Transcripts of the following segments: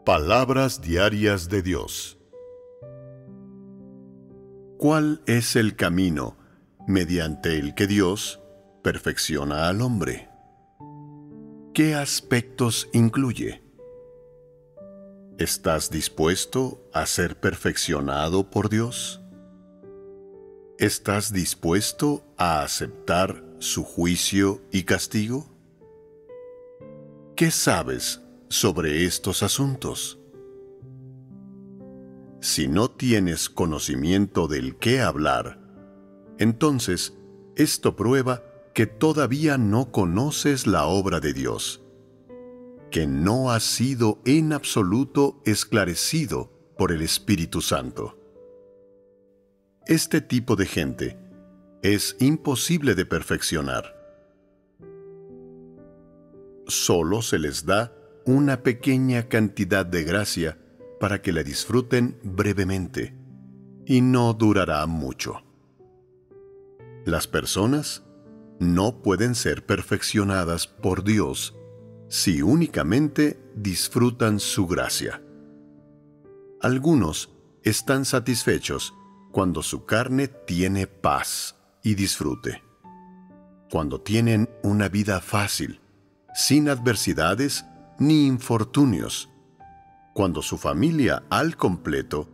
Palabras diarias de Dios. ¿Cuál es el camino mediante el que Dios perfecciona al hombre? ¿Qué aspectos incluye? ¿Estás dispuesto a ser perfeccionado por Dios? ¿Estás dispuesto a aceptar su juicio y castigo? ¿Qué sabes sobre estos asuntos? Si no tienes conocimiento del qué hablar, entonces esto prueba que todavía no conoces la obra de Dios, que no has sido en absoluto esclarecido por el Espíritu Santo. Este tipo de gente es imposible de perfeccionar. Solo se les da una pequeña cantidad de gracia para que la disfruten brevemente, y no durará mucho. Las personas no pueden ser perfeccionadas por Dios si únicamente disfrutan su gracia. Algunos están satisfechos cuando su carne tiene paz y disfrute, cuando tienen una vida fácil, sin adversidades ni infortunios, cuando su familia al completo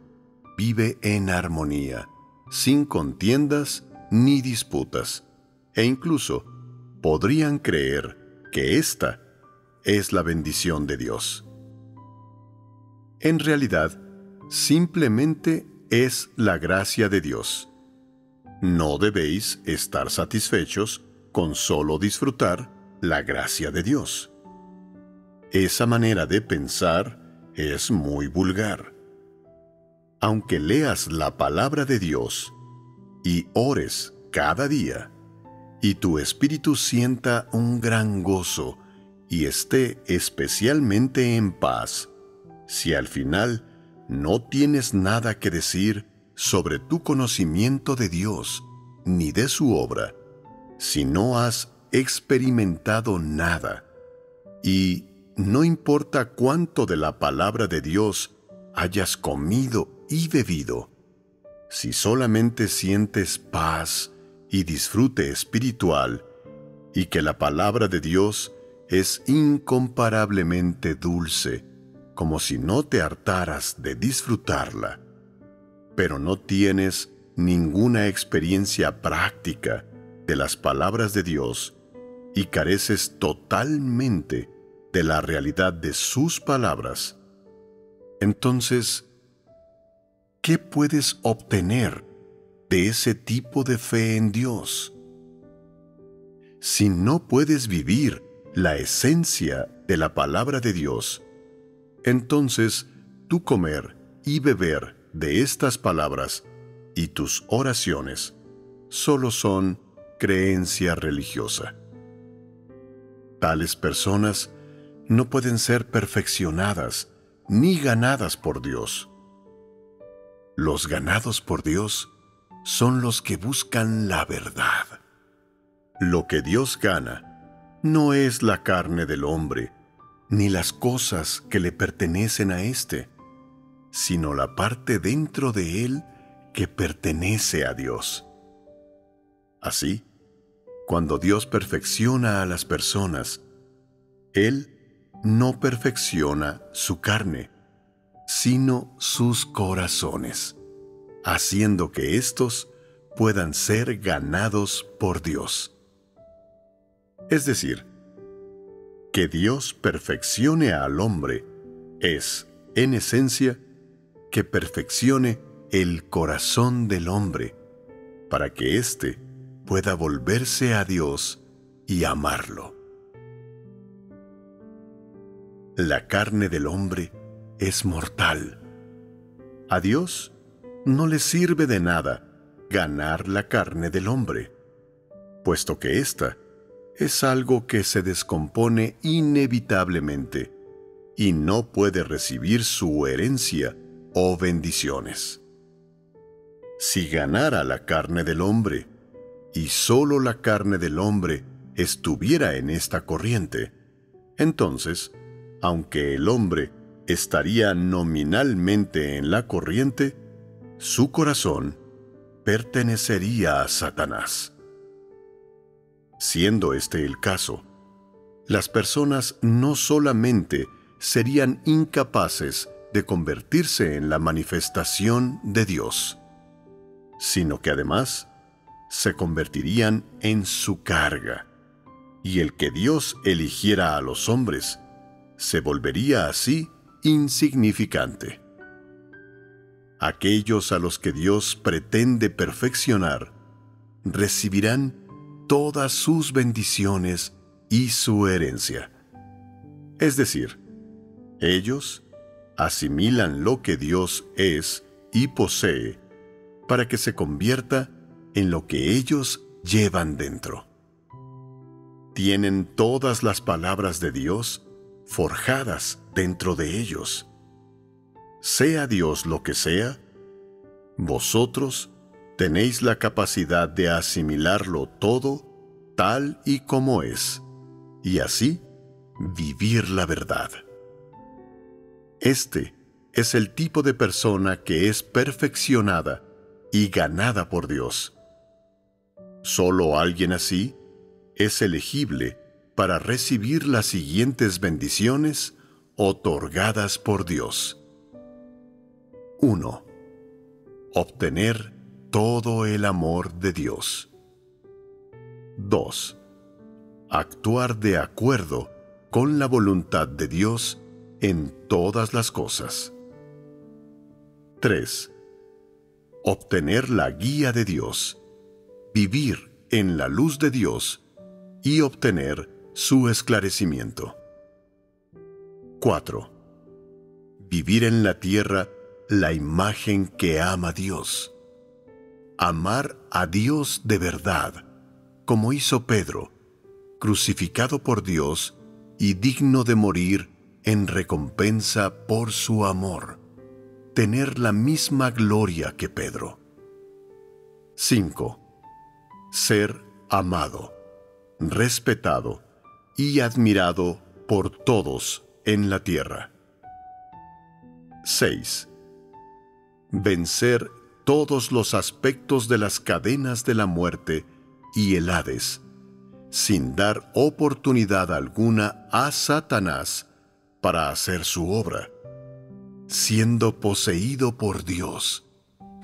vive en armonía, sin contiendas ni disputas, e incluso podrían creer que esta es la bendición de Dios. En realidad, simplemente es la gracia de Dios. No debéis estar satisfechos con solo disfrutar la gracia de Dios. Esa manera de pensar es muy vulgar. Aunque leas la palabra de Dios y ores cada día, y tu espíritu sienta un gran gozo y esté especialmente en paz, si al final no tienes nada que decir sobre tu conocimiento de Dios ni de su obra, si no has experimentado nada, y no importa cuánto de la palabra de Dios hayas comido y bebido, si solamente sientes paz y disfrute espiritual, y que la palabra de Dios es incomparablemente dulce, como si no te hartaras de disfrutarla, pero no tienes ninguna experiencia práctica de las palabras de Dios y careces totalmente de la realidad de sus palabras, entonces, ¿qué puedes obtener de ese tipo de fe en Dios? Si no puedes vivir la esencia de la palabra de Dios, entonces tu comer y beber de estas palabras y tus oraciones solo son creencia religiosa. Tales personas no pueden ser perfeccionadas ni ganadas por Dios. Los ganados por Dios son los que buscan la verdad. Lo que Dios gana no es la carne del hombre, ni las cosas que le pertenecen a éste, sino la parte dentro de él que pertenece a Dios. Así, cuando Dios perfecciona a las personas, Él no perfecciona su carne, sino sus corazones, haciendo que éstos puedan ser ganados por Dios. Es decir, que Dios perfeccione al hombre es, en esencia, que perfeccione el corazón del hombre, para que éste pueda volverse a Dios y amarlo. La carne del hombre es mortal. A Dios no le sirve de nada ganar la carne del hombre, puesto que ésta es algo que se descompone inevitablemente y no puede recibir su herencia o bendiciones. Si ganara la carne del hombre, y solo la carne del hombre estuviera en esta corriente, entonces, aunque el hombre estaría nominalmente en la corriente, su corazón pertenecería a Satanás. Siendo este el caso, las personas no solamente serían incapaces de convertirse en la manifestación de Dios, sino que además se convertirían en su carga, y el que Dios eligiera a los hombres se volvería así insignificante. Aquellos a los que Dios pretende perfeccionar recibirán todas sus bendiciones y su herencia. Es decir, ellos asimilan lo que Dios es y posee para que se convierta en lo que ellos llevan dentro. Tienen todas las palabras de Dios forjadas dentro de ellos. Sea Dios lo que sea, vosotros tenéis la capacidad de asimilarlo todo tal y como es, y así vivir la verdad. Este es el tipo de persona que es perfeccionada y ganada por Dios. Solo alguien así es elegible para recibir las siguientes bendiciones otorgadas por Dios. 1. Obtener todo el amor de Dios. 2. Actuar de acuerdo con la voluntad de Dios en todas las cosas. 3. Obtener la guía de Dios, vivir en la luz de Dios y obtener su esclarecimiento. 4. Vivir en la tierra la imagen que ama a Dios. Amar a Dios de verdad, como hizo Pedro, crucificado por Dios y digno de morir en recompensa por su amor. Tener la misma gloria que Pedro. 5. Ser amado, respetado y admirado por todos en la tierra. 6. Vencer todos los aspectos de las cadenas de la muerte y el Hades, sin dar oportunidad alguna a Satanás para hacer su obra, siendo poseído por Dios,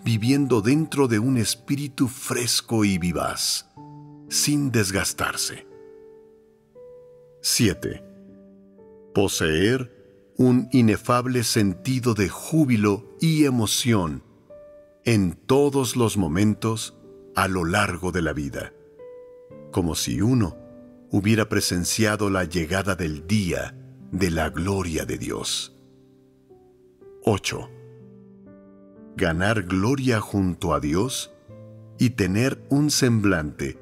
viviendo dentro de un espíritu fresco y vivaz, sin desgastarse. 7. Poseer un inefable sentido de júbilo y emoción en todos los momentos a lo largo de la vida, como si uno hubiera presenciado la llegada del día de la gloria de Dios. 8. Ganar gloria junto a Dios y tener un semblante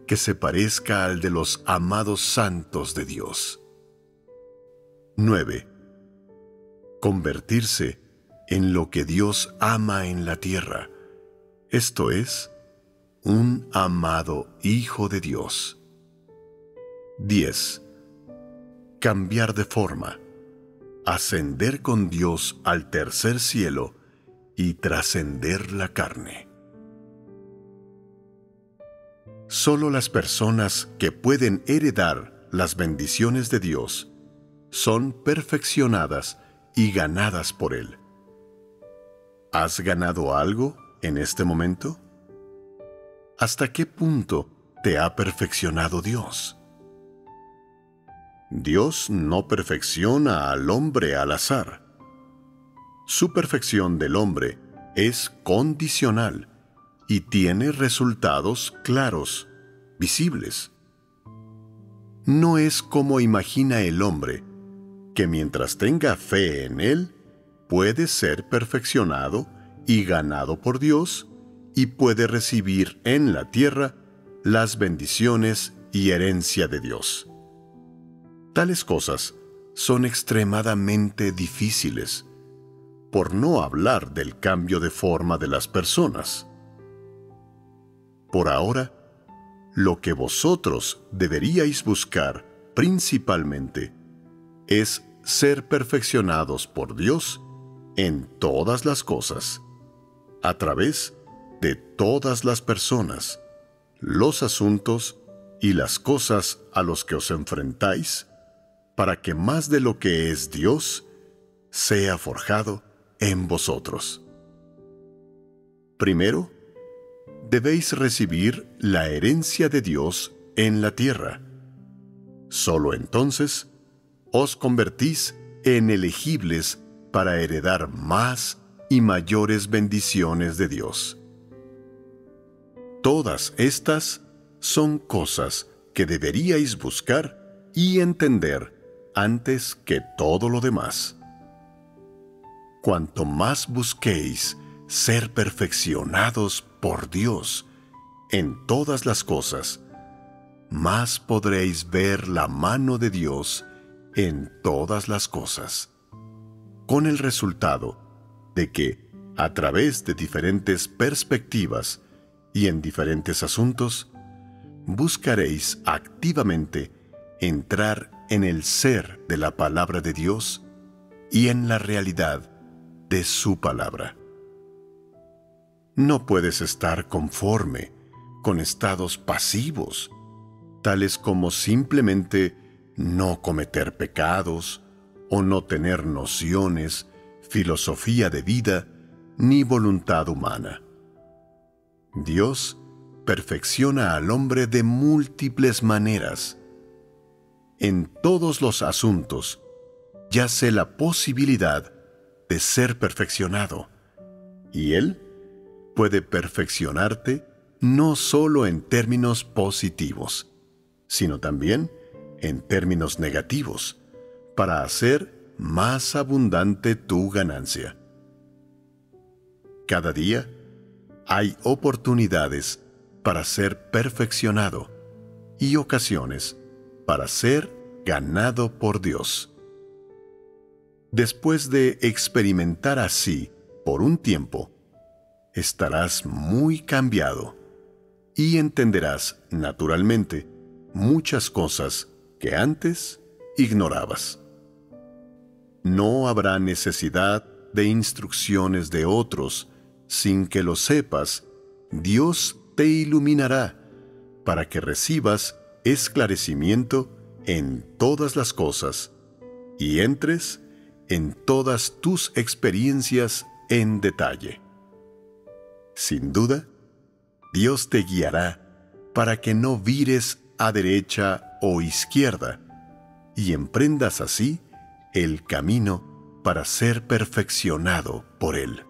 que se parezca al de los amados santos de Dios. 9. Convertirse en lo que Dios ama en la tierra, esto es, un amado Hijo de Dios. 10. Cambiar de forma, ascender con Dios al tercer cielo y trascender la carne. Solo las personas que pueden heredar las bendiciones de Dios son perfeccionadas y ganadas por Él. ¿Has ganado algo en este momento? ¿Hasta qué punto te ha perfeccionado Dios? Dios no perfecciona al hombre al azar. Su perfección del hombre es condicional y tiene resultados claros, visibles. No es como imagina el hombre, que mientras tenga fe en Él, puede ser perfeccionado y ganado por Dios y puede recibir en la tierra las bendiciones y herencia de Dios. Tales cosas son extremadamente difíciles, por no hablar del cambio de forma de las personas. Por ahora, lo que vosotros deberíais buscar principalmente es ser perfeccionados por Dios en todas las cosas, a través de todas las personas, los asuntos y las cosas a los que os enfrentáis, para que más de lo que es Dios sea forjado en vosotros. Primero, debéis recibir la herencia de Dios en la tierra. Solo entonces os convertís en elegibles para heredar más y mayores bendiciones de Dios. Todas estas son cosas que deberíais buscar y entender antes que todo lo demás. Cuanto más busquéis ser perfeccionados por Dios en todas las cosas, más podréis ver la mano de Dios en todas las cosas, con el resultado de que, a través de diferentes perspectivas y en diferentes asuntos, buscaréis activamente entrar en el ser de la palabra de Dios y en la realidad de su palabra. No puedes estar conforme con estados pasivos, tales como simplemente no cometer pecados o no tener nociones, filosofía de vida ni voluntad humana. Dios perfecciona al hombre de múltiples maneras. En todos los asuntos yace la posibilidad de ser perfeccionado, y Él puede perfeccionarte no solo en términos positivos, sino también en términos negativos, para hacer más abundante tu ganancia. Cada día hay oportunidades para ser perfeccionado y ocasiones para ser ganado por Dios. Después de experimentar así por un tiempo, estarás muy cambiado y entenderás naturalmente muchas cosas que antes ignorabas. No habrá necesidad de instrucciones de otros. Sin que lo sepas, Dios te iluminará para que recibas esclarecimiento en todas las cosas y entres en todas tus experiencias en detalle. Sin duda, Dios te guiará para que no vires a derecha o izquierda y emprendas así el camino para ser perfeccionado por Él.